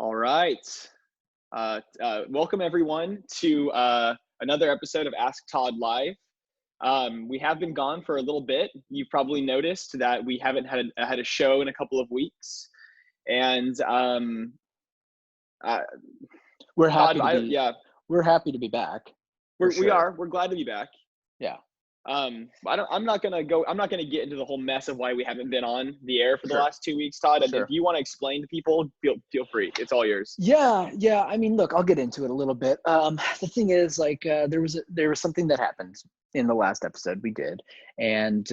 All right. Welcome everyone to another episode of Ask Todd Live. We have been gone for a little bit. You've probably noticed that we haven't had a show in a couple of weeks, and We're Todd, happy to be. yeah, We're happy to be back. we're glad to be back. Yeah. I'm not gonna get into the whole mess of why we haven't been on the air for the Sure. last 2 weeks, Todd. Sure. If you want to explain to people, feel free. It's all yours. Yeah. I mean, look, I'll get into it a little bit. The thing is, like, there was something that happened in the last episode we did, and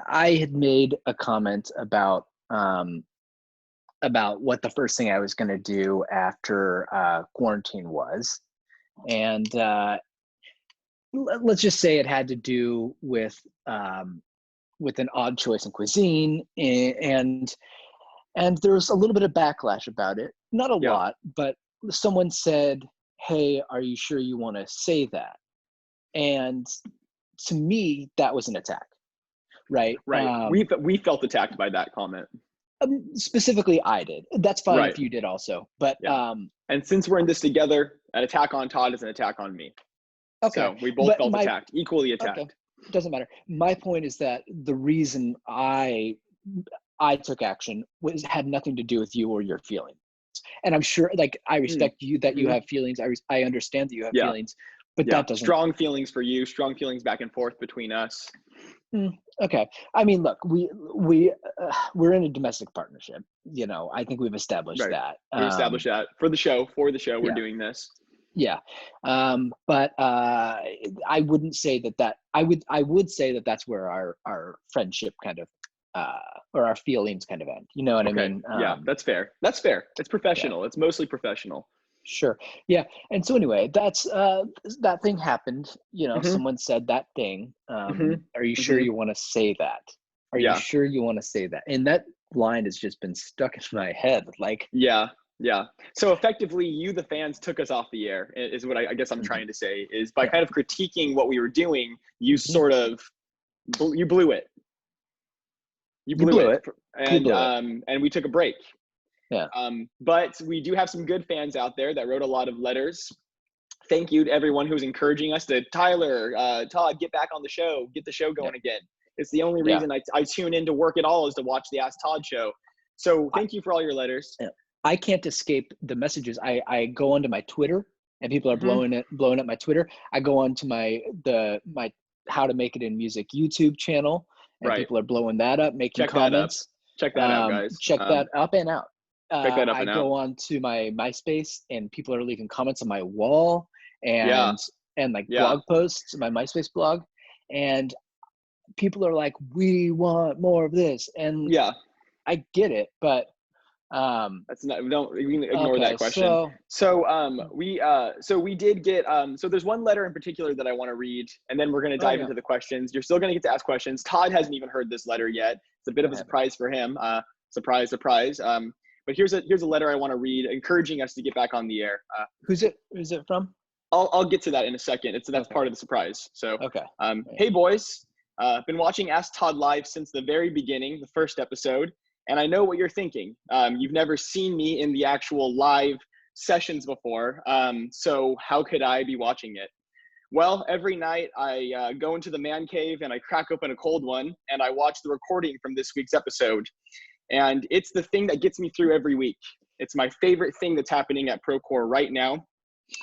I had made a comment about what the first thing I was going to do after quarantine was, and let's just say it had to do with an odd choice in cuisine, and there was a little bit of backlash about it. Not a lot, but someone said, "Hey, are you sure you want to say that?" And to me, that was an attack, right? Right. We felt attacked by that comment. Specifically, I did. That's fine if you did also. But and since we're in this together, an attack on Todd is an attack on me. Okay. So we both felt attacked, equally attacked. Okay. Doesn't matter. My point is that the reason I took action had nothing to do with you or your feelings. And I'm sure, like, I respect you that you have feelings. I understand that you have feelings, but that doesn't. Strong feelings for you. Strong feelings back and forth between us. Okay. I mean, look, we're in a domestic partnership. You know, I think we've established that. We established that for the show. We're doing this. Yeah. But I wouldn't say that I would say that that's where our friendship kind of or our feelings kind of end. You know what I mean? Yeah, that's fair. It's professional. Yeah. It's mostly professional. Sure. Yeah. And so anyway, that's that thing happened. You know, someone said that thing. Are you sure you want to say that? Are you sure you want to say that? And that line has just been stuck in my head. Like, yeah. So effectively, you, the fans, took us off the air, is what I guess I'm trying to say, is by kind of critiquing what we were doing, you sort of, you blew it. You blew it. And we took a break. Yeah. But we do have some good fans out there that wrote a lot of letters. Thank you to everyone who's encouraging us to, Tyler, Todd, get back on the show, get the show going again. It's the only reason I tune in to work at all is to watch the Ask Todd show. So thank you for all your letters. Yeah. I can't escape the messages. I go onto my Twitter and people are blowing up my Twitter. I go onto my How to Make It in Music YouTube channel and people are blowing that up, making comments. Check that out, guys. Check that up and out. Check that up I and go on to my MySpace and people are leaving comments on my wall and blog posts, my MySpace blog, and people are like, "We want more of this." And I get it, but that's not. Don't ignore that question. So we did get so there's one letter in particular that I want to read, and then we're going to dive into the questions. You're still going to get to ask questions. Todd hasn't even heard this letter yet. It's a bit of a surprise for him. Surprise. But here's a letter I want to read, encouraging us to get back on the air. Who's it from? I'll get to that in a second. That's part of the surprise. So hey boys, been watching Ask Todd Live since the very beginning, the first episode, and I know what you're thinking. You've never seen me in the actual live sessions before, so how could I be watching it? Well, every night I go into the man cave and I crack open a cold one and I watch the recording from this week's episode. And it's the thing that gets me through every week. It's my favorite thing that's happening at Procore right now.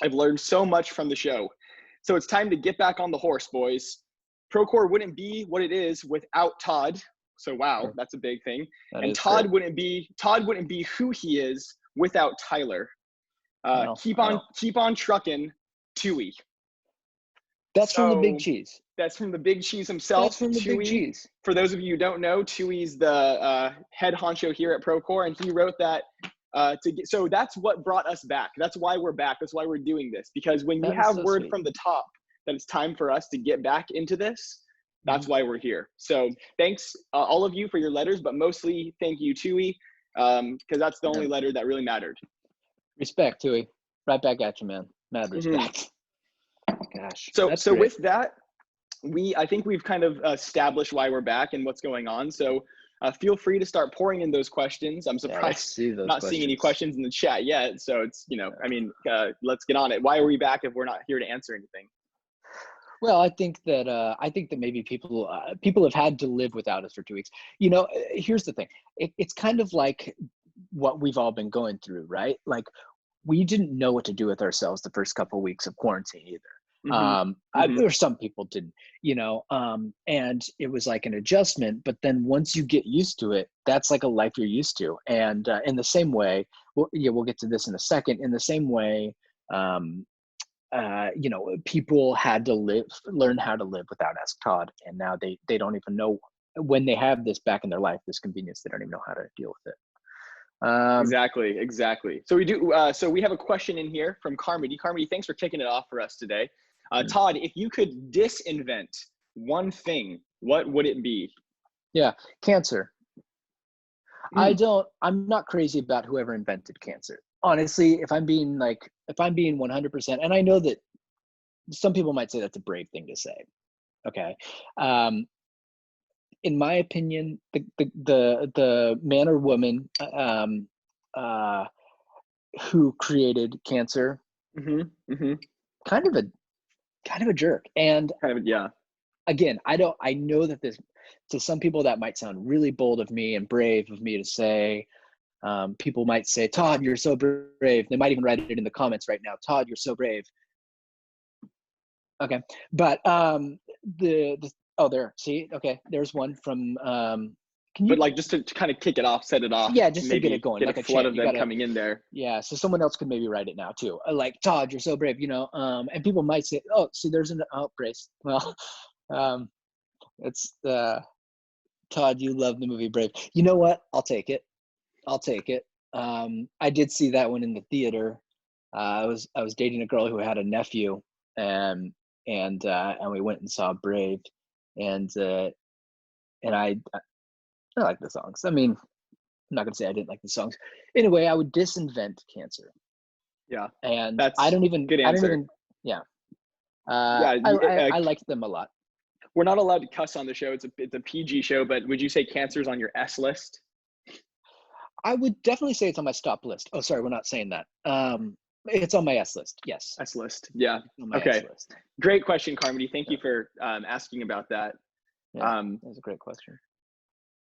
I've learned so much from the show. So it's time to get back on the horse, boys. Procore wouldn't be what it is without Todd. So wow, that's a big thing. And Todd wouldn't be who he is without Tyler. Keep on trucking, Tui. That's from the Big Cheese. That's from the Big Cheese himself. That's from the Big Cheese. For those of you who don't know, Tui's the head honcho here at Procore, and he wrote that so that's what brought us back. That's why we're back. That's why we're doing this. Because when you have word from the top that it's time for us to get back into this, that's why we're here. So thanks all of you for your letters, but mostly thank you, Tui, because that's the only letter that really mattered. Respect, Tui. Right back at you, man. Mad respect. Gosh. So with that, I think we've kind of established why we're back and what's going on. So feel free to start pouring in those questions. I'm surprised not seeing any questions in the chat yet. So it's, I mean, let's get on it. Why are we back if we're not here to answer anything? Well, I think that maybe people have had to live without us for 2 weeks. Here's the thing. It's kind of like what we've all been going through, right? Like, we didn't know what to do with ourselves the first couple of weeks of quarantine either. Or some people didn't, and it was like an adjustment. But then once you get used to it, that's like a life you're used to. And in the same way, we'll get to this in a second. In the same way, people had to learn how to live without Ask Todd, and now they don't even know, when they have this back in their life, this convenience, they don't even know how to deal with it. Exactly. So we do. So we have a question in here from Carmody. Carmody, thanks for kicking it off for us today. Todd, if you could disinvent one thing, what would it be? Yeah, cancer. I'm not crazy about whoever invented cancer. Honestly, if I'm being 100%, and I know that some people might say that's a brave thing to say. Okay. In my opinion, the man or woman who created cancer, kind of a jerk. And again, I know that this, to some people, that might sound really bold of me and brave of me to say. People might say, Todd, you're so brave. They might even write it in the comments right now. Todd, you're so brave. Okay. But there, see, okay. There's one from, just to kind of kick it off, set it off. Yeah, just to get it going. Get like a flood of them coming in there. Yeah. So someone else could maybe write it now too. Like, Todd, you're so brave, and people might say, oh, see, there's an Brace. Well, it's Todd, you love the movie Brave. You know what? I'll take it. I did see that one in the theater. I was dating a girl who had a nephew, and we went and saw Brave, and I like the songs. I mean, I'm not gonna say I didn't like the songs. Anyway, I would disinvent cancer. Yeah, and that's I don't even. Good answer. I liked them a lot. We're not allowed to cuss on the show. It's a PG show, but would you say cancer's on your S list? I would definitely say it's on my stop list. Oh, sorry, we're not saying that. It's on my S list. Yes. S list. Yeah. Okay. S list. Great question, Carmody. Thank you for asking about that. Yeah, that's a great question.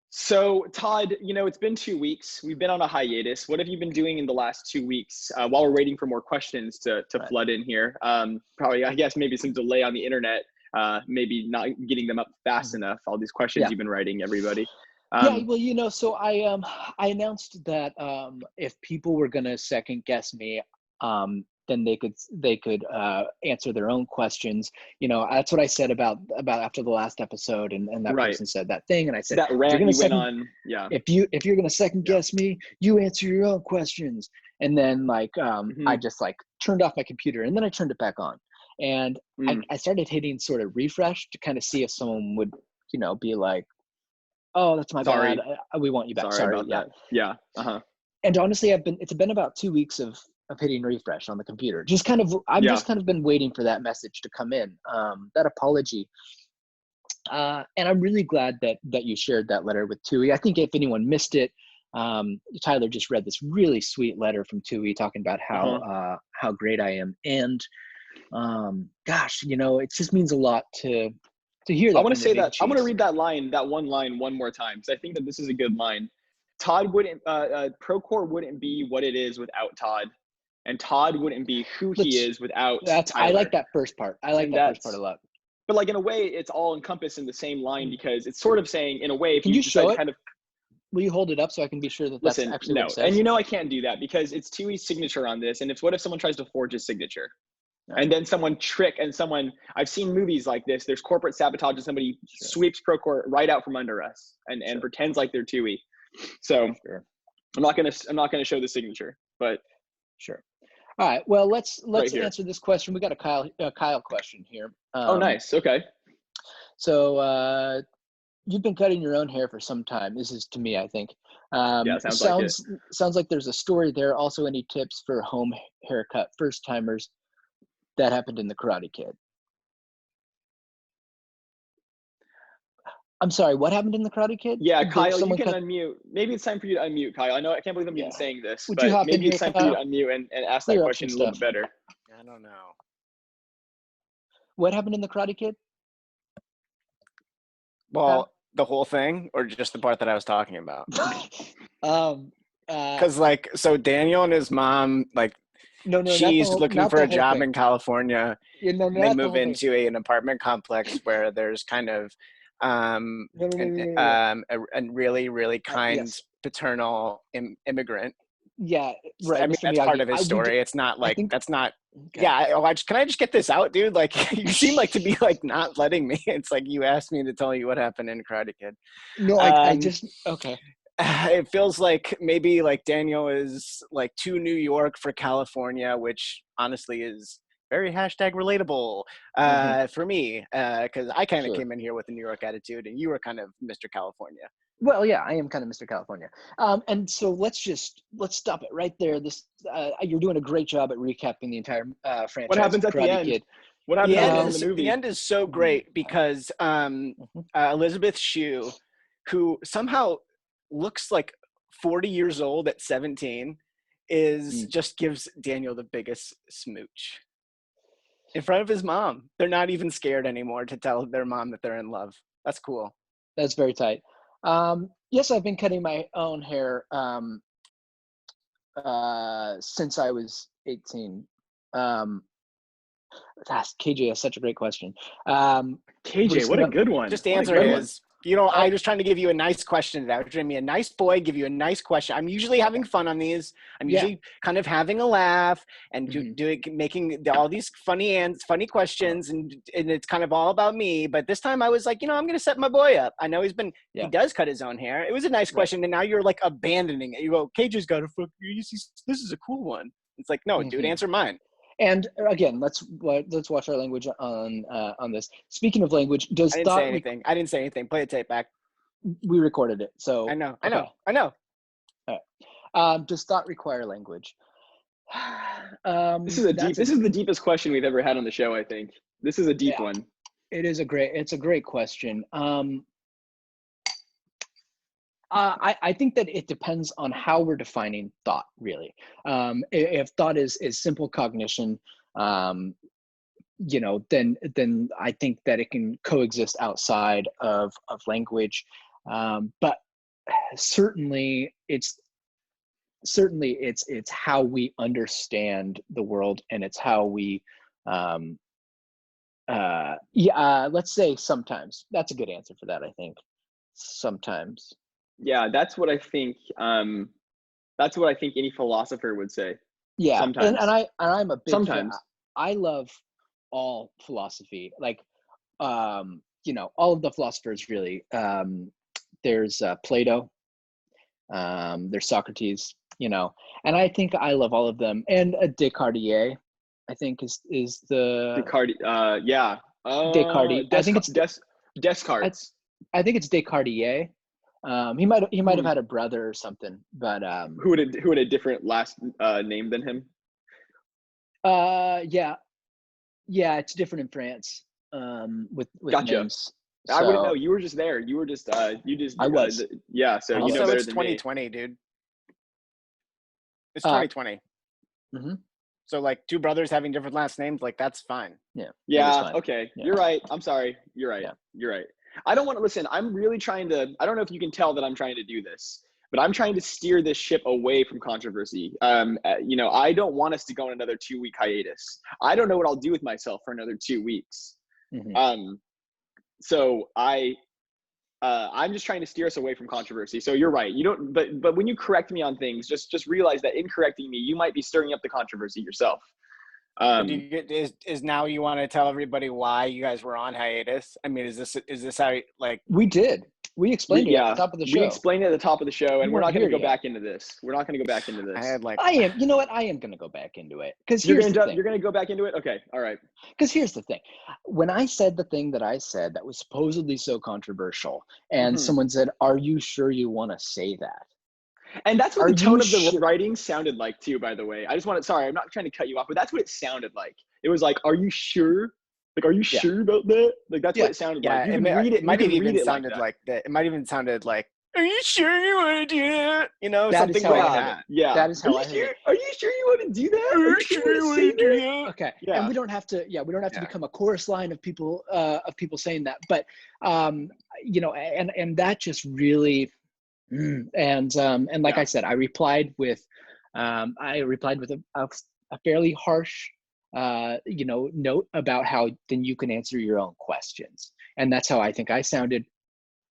So, Todd, it's been 2 weeks. We've been on a hiatus. What have you been doing in the last 2 weeks while we're waiting for more questions to flood in here? Probably, I guess, maybe some delay on the internet. Maybe not getting them up fast enough. All these questions you've been writing, everybody. Well, so I announced that if people were going to second guess me, then they could answer their own questions. That's what I said about after the last episode, and that person said that thing, and I said, that rant you went on. Yeah. If you're going to second guess me, you answer your own questions. And then I just turned off my computer, and then I turned it back on, and I started hitting sort of refresh to kind of see if someone would be like, oh, that's my bad. We want you back. Sorry about that. Yeah. And honestly, it's been about 2 weeks of hitting refresh on the computer. Just kind of, just kind of been waiting for that message to come in. That apology. And I'm really glad that you shared that letter with Tui. I think if anyone missed it, Tyler just read this really sweet letter from Tui talking about how great I am. And gosh, it just means a lot to hear that. I want to say that. I'm going to read that one line one more time, because I think that this is a good line. Todd wouldn't, Procore wouldn't be what it is without Todd, and Todd wouldn't be who he is without Tyler. I like that first part. I like that first part a lot. But in a way, it's all encompassed in the same line, because it's sort of saying, in a way, if Can you show it? kind of. Will you hold it up so I can be sure that that's actually what it says? And I can't do that, because it's Tui's signature on this, and what if someone tries to forge his signature? And then I've seen movies like this. There's corporate sabotage, and somebody sweeps Procore right out from under us and pretends like they're Tui. So I'm not gonna show the signature, but sure. All right. Well, let's answer this question. We got a Kyle question here. Oh, nice. Okay. So you've been cutting your own hair for some time. This is to me, I think. Sounds like there's a story there. Also, any tips for home haircut first timers? That happened in the Karate Kid. I'm sorry, what happened in the Karate Kid? Yeah, Kyle, you can unmute. Maybe it's time for you to unmute, Kyle. I can't believe I'm even saying this, Would you but hop in maybe here, it's time Kyle? for you to unmute and ask that question a little bit better. I don't know. What happened in the Karate Kid? Well, the whole thing, or just the part that I was talking about? Because so Daniel and his mom, she's looking for a job in California. And they move into an apartment complex where there's kind of a really, really kind paternal immigrant. Yeah, right. I mean, that's part of his story. It's not like that's not. Okay. Yeah, can I just get this out, dude? Like, you seem like to be like not letting me. It's like you asked me to tell you what happened in Karate Kid. No, I just okay. It feels like maybe like Daniel is like to New York for California, which honestly is very #relatable for me, because I kind of came in here with a New York attitude, and you were kind of Mr. California. Well, yeah, I am kind of Mr. California. And so let's stop it right there. You're doing a great job at recapping the entire franchise. What happens at the end? Kid. What happens at the end of the movie? The end is so great because Elizabeth Shue, who somehow looks like 40 years old at 17, just gives Daniel the biggest smooch in front of his mom. They're not even scared anymore to tell their mom that they're in love. That's cool. That's very tight. Yes, I've been cutting my own hair since I was 18. KJ, that's such a great question. KJ, what a good one. Just the answer is, I was trying to give you a nice question today. I was trying to be a nice boy, give you a nice question. I'm usually having fun on these. I'm usually kind of having a laugh and making all these funny questions, and it's kind of all about me. But this time I was like, I'm going to set my boy up. I know he does cut his own hair. It was a nice question, and now you're like abandoning it. You go, KJ's got to fuck. This is a cool one. It's like, no, dude, answer mine. And again, let's watch our language on this. Speaking of language, I didn't say anything. Play the tape back. We recorded it, so I know. All right. Does thought require language? This is the deepest question we've ever had on the show. I think this is a deep one. It's a great question. I think that it depends on how we're defining thought, really. If thought is simple cognition, then I think that it can coexist outside of language. But certainly it's how we understand the world, and it's how we let's say sometimes. That's a good answer for that, I think. Sometimes. Yeah, that's what I think. That's what I think any philosopher would say. Yeah, sometimes. and I'm a big sometimes. Fan. I love all philosophy. Like, all of the philosophers really. There's Plato. There's Socrates. And I think I love all of them. And Descartes, I think is the Descartes. Yeah. Descartes. I think it's Descartes. I think it's Descartes. He might have had a brother or something, but who had a different last name than him? Yeah, it's different in France. With gotcha. Names. So, I wouldn't know. You were just there. You were just you just. I was. Yeah. So also, you know better it's than 2020, dude. It's 2020. Mm-hmm. So like two brothers having different last names, like that's fine. Yeah. Yeah. Okay. Yeah. You're right. I'm sorry. You're right. Yeah. You're right. I don't want to listen. I'm really trying to. I don't know if you can tell that I'm trying to do this, but I'm trying to steer this ship away from controversy. I don't want us to go on another 2-week hiatus. I don't know what I'll do with myself for another 2 weeks. Mm-hmm. So I'm just trying to steer us away from controversy. So you're right. You don't. But when you correct me on things, just realize that in correcting me, you might be stirring up the controversy yourself. Is now you want to tell everybody why you guys were on hiatus? I mean, is this how we did? We explained it at the top of the show. We explained it at the top of the show, and we're not going to go back into this. We're not going to go back into this. I am. You know what? I am going to go back into it because you're going to go back into it. Okay. All right. Because here's the thing: when I said the thing that I said that was supposedly so controversial, and someone said, "Are you sure you want to say that?" And that's what the tone of the writing sounded like too, by the way. I just wanted, sorry, I'm not trying to cut you off, but that's what it sounded like. It was like, are you sure Like, are you sure about that? Like, that's what it sounded like. You can read it. It might have even sounded like that. It might even sounded like, "Are you sure you want to do that?" You know, that something like that. Yeah, that is how I heard it. Are you sure you want to do that? Are you sure you want to do that? Okay, and we don't have to. Yeah, we don't have to become a chorus line of people saying that. But you know, and that just really, and like I said, I replied with a fairly harsh you know, note about how then you can answer your own questions. And that's how I think I sounded.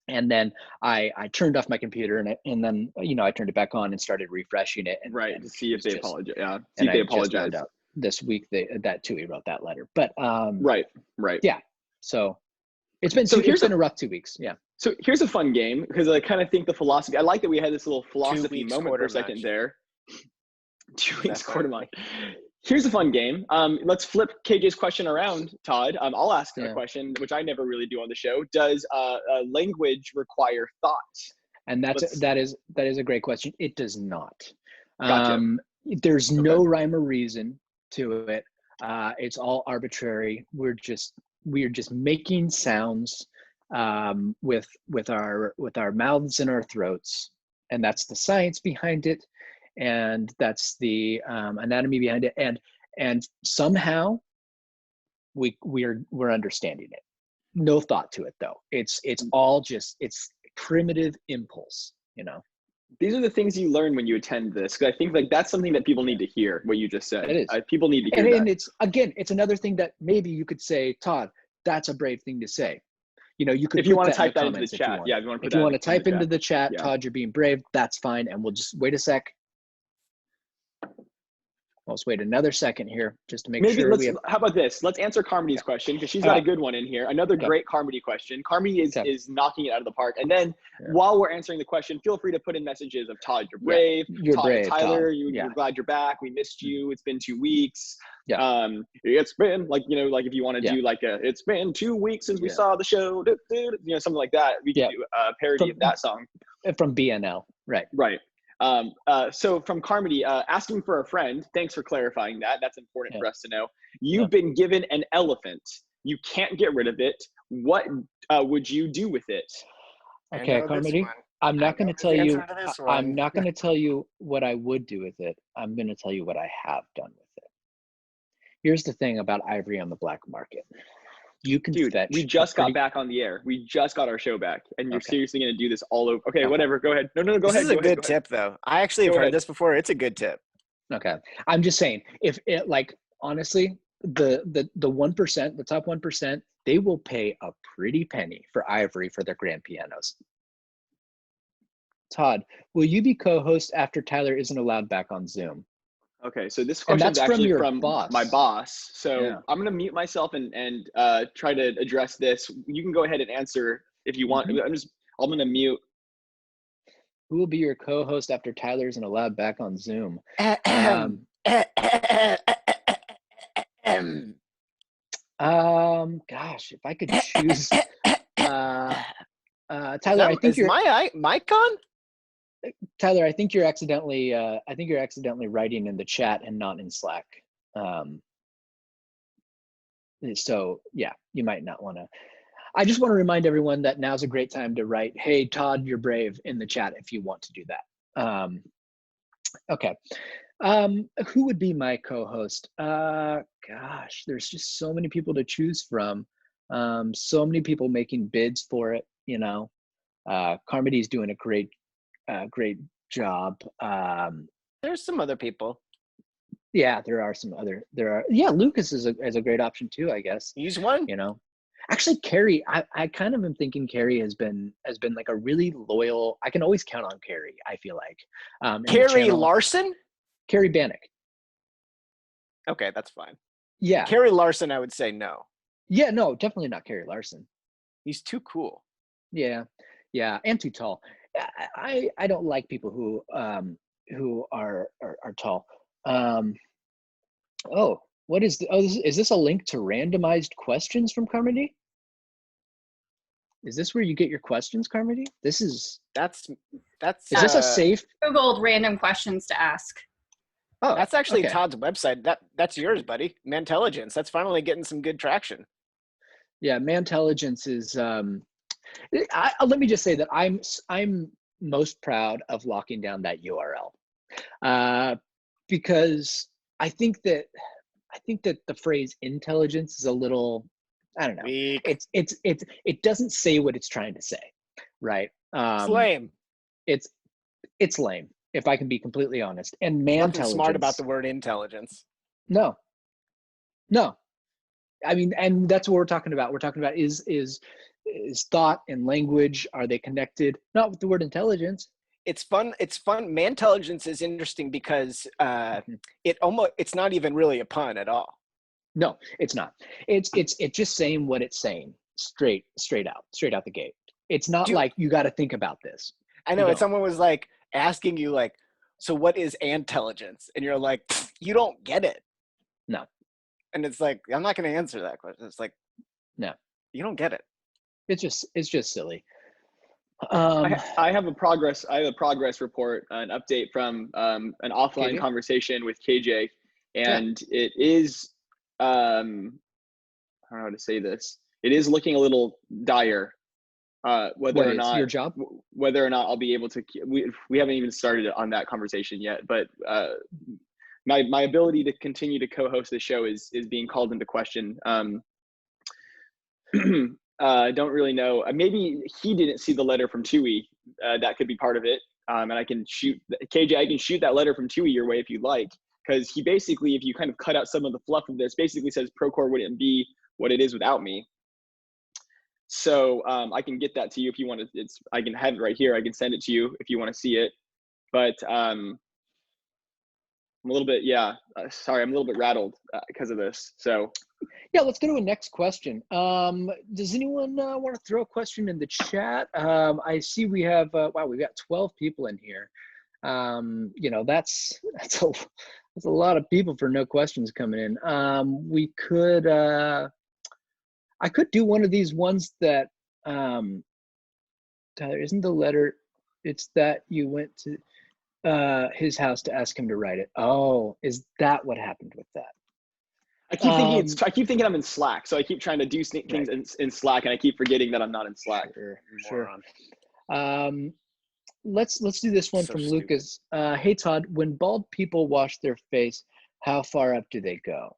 And then I turned off my computer and then, you know, I turned it back on and started refreshing it. And, to see if they apologize. Yeah. See if they apologize. This week that Tui wrote that letter. But right. Yeah. So it's been a rough 2 weeks. Yeah. So here's a fun game because I kind of think the philosophy, I like that we had this little philosophy moment for a second there. 2 weeks quarter match. Here's a fun game. Let's flip KJ's question around, Todd. I'll ask a question, which I never really do on the show. Does language require thought? And that is a great question. It does not. Gotcha. There's no rhyme or reason to it. It's all arbitrary. We're just making sounds with our mouths and our throats, and that's the science behind it. And that's the anatomy behind it, and somehow we're understanding it. No thought to it though. It's all just primitive impulse. You know, these are the things you learn when you attend this. Because I think like that's something that people need to hear. What you just said. It is. People need to hear that. And it's another thing that maybe you could say, Todd. That's a brave thing to say. You know, you could if you want to type that into the chat. Yeah, if you want to type into the chat, Todd, you're being brave. That's fine, and we'll just wait a sec. Let's wait another second here just to make sure. How about this? Let's answer Carmody's question because she's got a good one in here. Another great Carmody question. Carmody is knocking it out of the park. And then while we're answering the question, feel free to put in messages of Todd, you're brave. You're Todd, brave. Tyler, you're glad you're back. We missed you. It's been 2 weeks. It's been like, you know, like if you want to do like it's been 2 weeks since we saw the show, you know, something like that. We can do a parody of that song. From BNL. Right. Right. So from Carmody, asking for a friend, thanks for clarifying that. That's important for us to know. You've been given an elephant. You can't get rid of it. What would you do with it? Okay, Carmody, I'm not going to tell you. I'm not going to tell you what I would do with it. I'm going to tell you what I have done with it. Here's the thing about ivory on the black market. You can fetch. We just got back on the air. We just got our show back, and you're seriously going to do this all over. Okay, whatever. Go ahead. No, go ahead. This is a good tip, though. I actually have heard this before. It's a good tip. Okay, I'm just saying. If it, like, honestly, the 1%, the top 1%, they will pay a pretty penny for ivory for their grand pianos. Todd, will you be co-host after Tyler isn't allowed back on Zoom? Okay, so this question is actually from my boss. So I'm going to mute myself and try to address this. You can go ahead and answer if you want. I'm going to mute. Who will be your co-host after Tyler isn't allowed back on Zoom? Gosh, if I could choose, Tyler, I think is my mic on? Tyler, I think you're accidentally writing in the chat and not in Slack. So yeah, you might not want to. I just want to remind everyone that now's a great time to write, "Hey Todd, you're brave" in the chat if you want to do that. Okay. Who would be my co-host? Gosh, there's just so many people to choose from. So many people making bids for it, you know. Carmody's doing a great job. There's some other people. Yeah, Lucas is a great option too, I guess. He's one. You know, actually Carrie, I kind of am thinking Carrie has been like a really loyal. I can always count on Carrie, I feel like. Carrie Larson? Carrie Bannock. Okay, that's fine. Yeah. Carrie Larson, I would say no. Yeah, no, definitely not Carrie Larson. He's too cool. Yeah, and too tall. I don't like people who are tall. What is is this a link to randomized questions from Carmody? Is this where you get your questions, Carmody? Is this a safe? Googled random questions to ask. Oh, that's actually Todd's website. That's yours, buddy. Mantelligence. That's finally getting some good traction. Yeah, man-telligence is. Let me just say that I'm most proud of locking down that URL, because I think that the phrase intelligence is a little, I don't know. Weak. It doesn't say what it's trying to say, right? It's lame. It's lame, if I can be completely honest. And Nothing smart about the word intelligence. No. I mean, and that's what we're talking about. We're talking about is thought and language, are they connected? Not with the word intelligence. It's fun. Man-telligence is interesting because it's not even really a pun at all. No, it's not. It's just saying what it's saying straight out the gate. It's not like you got to think about this. I know. If someone was like asking you like, so what is intelligence? And you're like, you don't get it. No. And it's like, I'm not going to answer that question. It's like, no, you don't get it. It's just silly. I have a progress report, an update from an offline conversation with KJ, and it is I don't know how to say this. It is looking a little dire. Whether or not your job, whether or not I'll be able to. We haven't even started on that conversation yet, but my ability to continue to co-host the show is being called into question. I don't really know. Maybe he didn't see the letter from Tui. That could be part of it. And I can shoot KJ. I can shoot that letter from Tui your way if you'd like, because he basically, if you kind of cut out some of the fluff of this, basically says Procore wouldn't be what it is without me. So I can get that to you if you want to. I can have it right here. I can send it to you if you want to see it. But I'm a little bit, sorry, I'm a little bit rattled because of this. So yeah, let's go to a next question. Does anyone want to throw a question in the chat? I see we have, wow, we've got 12 people in here. That's a lot of people for no questions coming in. We could, I could do one of these ones that, Tyler, isn't the letter, it's that you went to his house to ask him to write it. Oh, is that what happened with that? I keep thinking I'm in Slack, so I keep trying to do things in Slack, and I keep forgetting that I'm not in Slack. Sure. Let's do this one from Lucas. Hey Todd, when bald people wash their face, how far up do they go?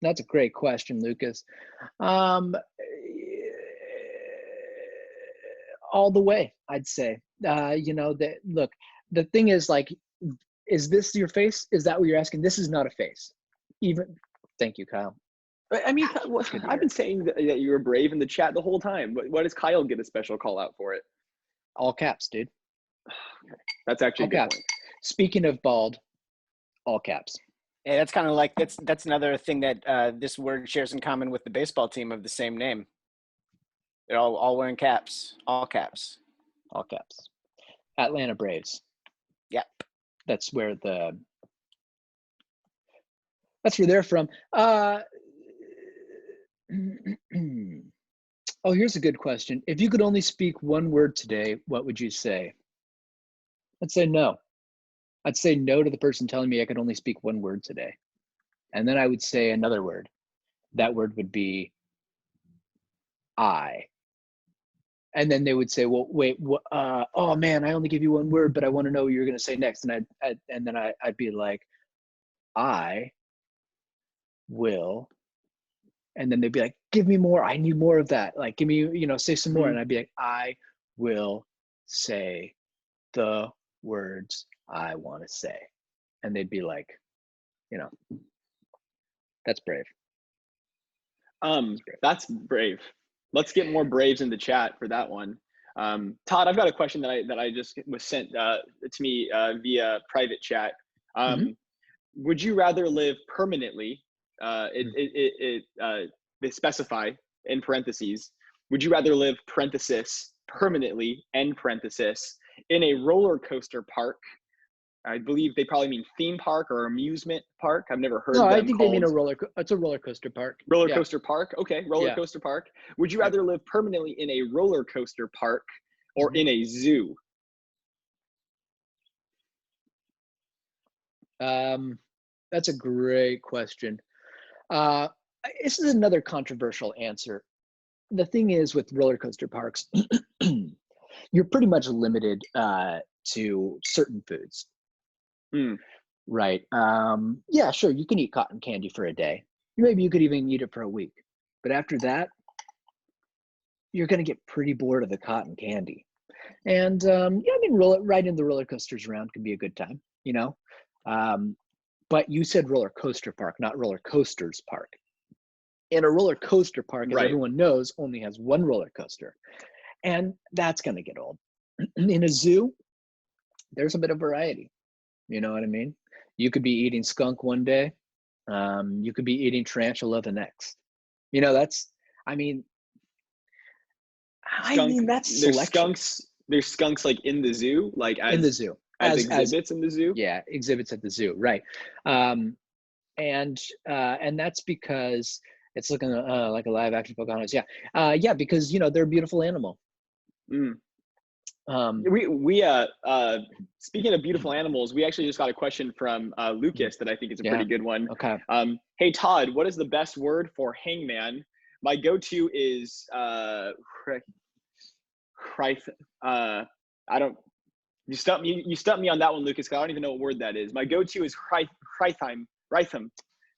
That's a great question, Lucas. All the way, I'd say. Look, the thing is, like, is this your face? Is that what you're asking? This is not a face. Thank you, Kyle. I mean, I've been saying that you were brave in the chat the whole time. Why does Kyle get a special call out for it? All caps, dude. Okay. That's actually a good point. Speaking of bald, all caps. Yeah, that's kind of like, that's another thing that this word shares in common with the baseball team of the same name. They're all wearing caps, all caps. All caps. Atlanta Braves. Yep. That's where they're from. Oh, here's a good question. If you could only speak one word today, what would you say? I'd say no. I'd say no to the person telling me I could only speak one word today. And then I would say another word. That word would be I. And then they would say, well, wait, oh man, I only give you one word, but I want to know what you're going to say next. And I'd be like, I will. And then they'd be like, give me more. I need more of that. Like, give me, say some more. And I'd be like, I will say the words I want to say. And they'd be like, that's brave. That's brave. Let's get more braves in the chat for that one. Todd, I've got a question that I just was sent to me via private chat. Would you rather live permanently? They specify in parentheses. Would you rather live parenthesis permanently end parenthesis in a roller coaster park? I believe they probably mean theme park or amusement park. I've never heard. No, I think they mean it's a roller coaster park. Roller coaster park. Okay, roller coaster park. Would you rather live permanently in a roller coaster park or in a zoo? That's a great question. this is another controversial answer. The thing is with roller coaster parks, you're pretty much limited to certain foods. Right. Yeah, sure. You can eat cotton candy for a day. Maybe you could even eat it for a week. But after that, you're going to get pretty bored of the cotton candy. And yeah, I mean, riding the roller coasters around can be a good time, you know. But you said roller coaster park, not roller coasters park. And a roller coaster park, as everyone knows, only has one roller coaster. And that's going to get old. In a zoo, there's a bit of variety. You know what I mean? You could be eating skunk one day. You could be eating tarantula the next. You know, that's, I mean, that's selection. There's skunks like in the zoo, like as in the zoo, as exhibits in the zoo. Yeah, exhibits at the zoo, right? And that's because it's looking like a live action Pocahontas. Yeah, yeah, because you know they're a beautiful animal. We speaking of beautiful animals, we actually just got a question from Lucas that I think is a pretty good one. Okay. Hey Todd, what is the best word for hangman? My go-to is I don't. You stumped me on that one, Lucas. 'Cause I don't even know what word that is. My go-to is Reitham,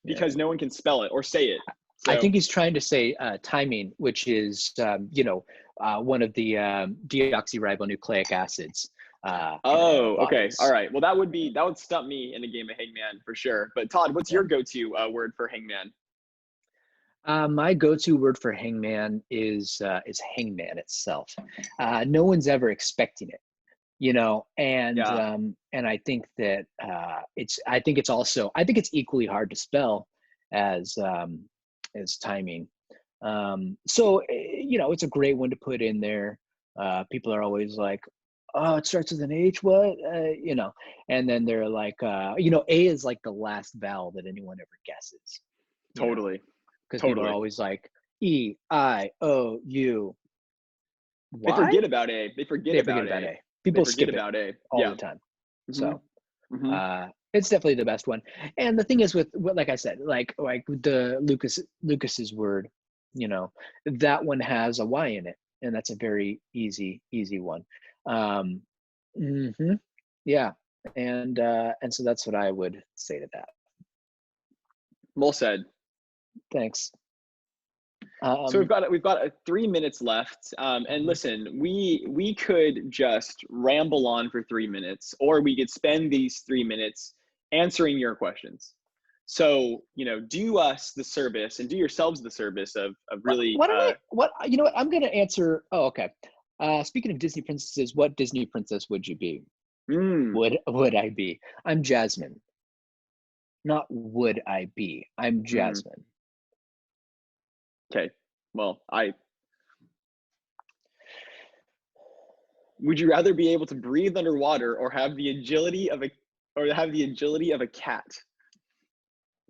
because no one can spell it or say it. So, I think he's trying to say timing, which is one of the deoxyribonucleic acids. Okay, all right. Well, that would stump me in a game of hangman for sure. But Todd, what's your go-to word for hangman? My go-to word for hangman is hangman itself. No one's ever expecting it, you know, and I think that I think it's equally hard to spell as timing. So you know, it's a great one to put in there. People are always like, oh, it starts with an H, what? You know, and then they're like, you know, A is like the last vowel that anyone ever guesses. Totally. Because people are always like E, I, O, U. Why? They forget about A. They forget about A. People skip it about A all the time. So it's definitely the best one. And the thing is with, like I said, like the Lucas's word, you know, that one has a Y in it, and that's a very easy one. Yeah, and so that's what I would say to that. Well said. Thanks. So we've got 3 minutes left, and listen, we could just ramble on for 3 minutes, or we could spend these 3 minutes answering your questions. So you know, do us the service and do yourselves the service of really. You know what? I'm going to answer. Oh, okay. Speaking of Disney princesses, what Disney princess would you be? Would I be? I'm Jasmine. Not would I be? I'm Jasmine. Okay. Well, would you rather be able to breathe underwater or have the agility of a cat?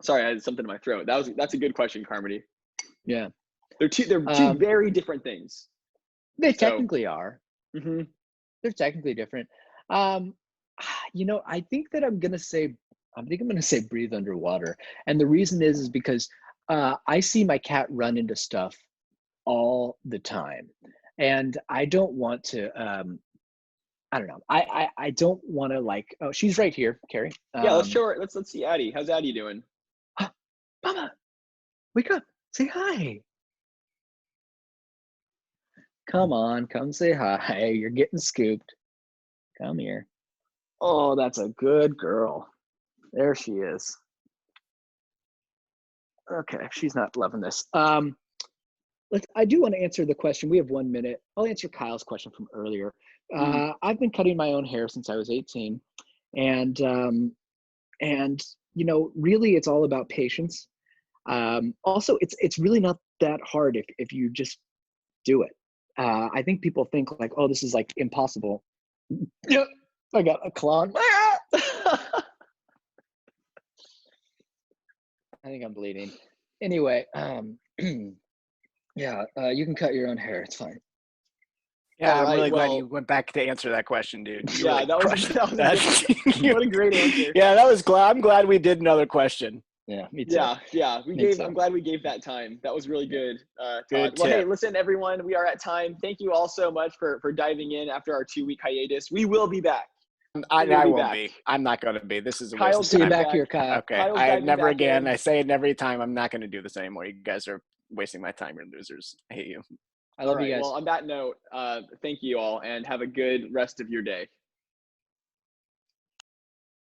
Sorry, I had something in my throat. That's a good question, Carmody. Yeah. They're two very different things. They technically are. They're technically different. You know, I think I'm gonna say breathe underwater. And the reason is because I see my cat run into stuff all the time, and I don't want to. I don't know. I don't want to like. Oh, she's right here, Carrie. Yeah, let's show her. Let's see Addie. How's Addie doing? Mama, wake up! Say hi. Come on, come say hi. You're getting scooped. Come here. Oh, that's a good girl. There she is. Okay, she's not loving this. I do want to answer the question. We have 1 minute. I'll answer Kyle's question from earlier. I've been cutting my own hair since I was 18, and you know, really, it's all about patience. Also, it's really not that hard if you just do it. I think people think like, oh, this is like impossible. Yep, I got a clog. I think I'm bleeding. Anyway, yeah, you can cut your own hair. It's fine. Yeah, I'm really glad you went back to answer that question, dude. Yeah, that was what a great answer. Yeah, I'm glad we did another question. Yeah, me too. Yeah. I'm glad we gave that time. That was really good, Todd. Good well, tip. hey, listen, everyone, we are at time. Thank you all so much for diving in after our 2-week hiatus. We will be back. I won't be. I'm not going to be. This is a waste of See you time. back here, Kyle. Okay. Kyle's I diving never back again. in. I say it every time. I'm not going to do this anymore. You guys are wasting my time. You're losers. I hate you. I love you guys. Well, on that note, thank you all and have a good rest of your day.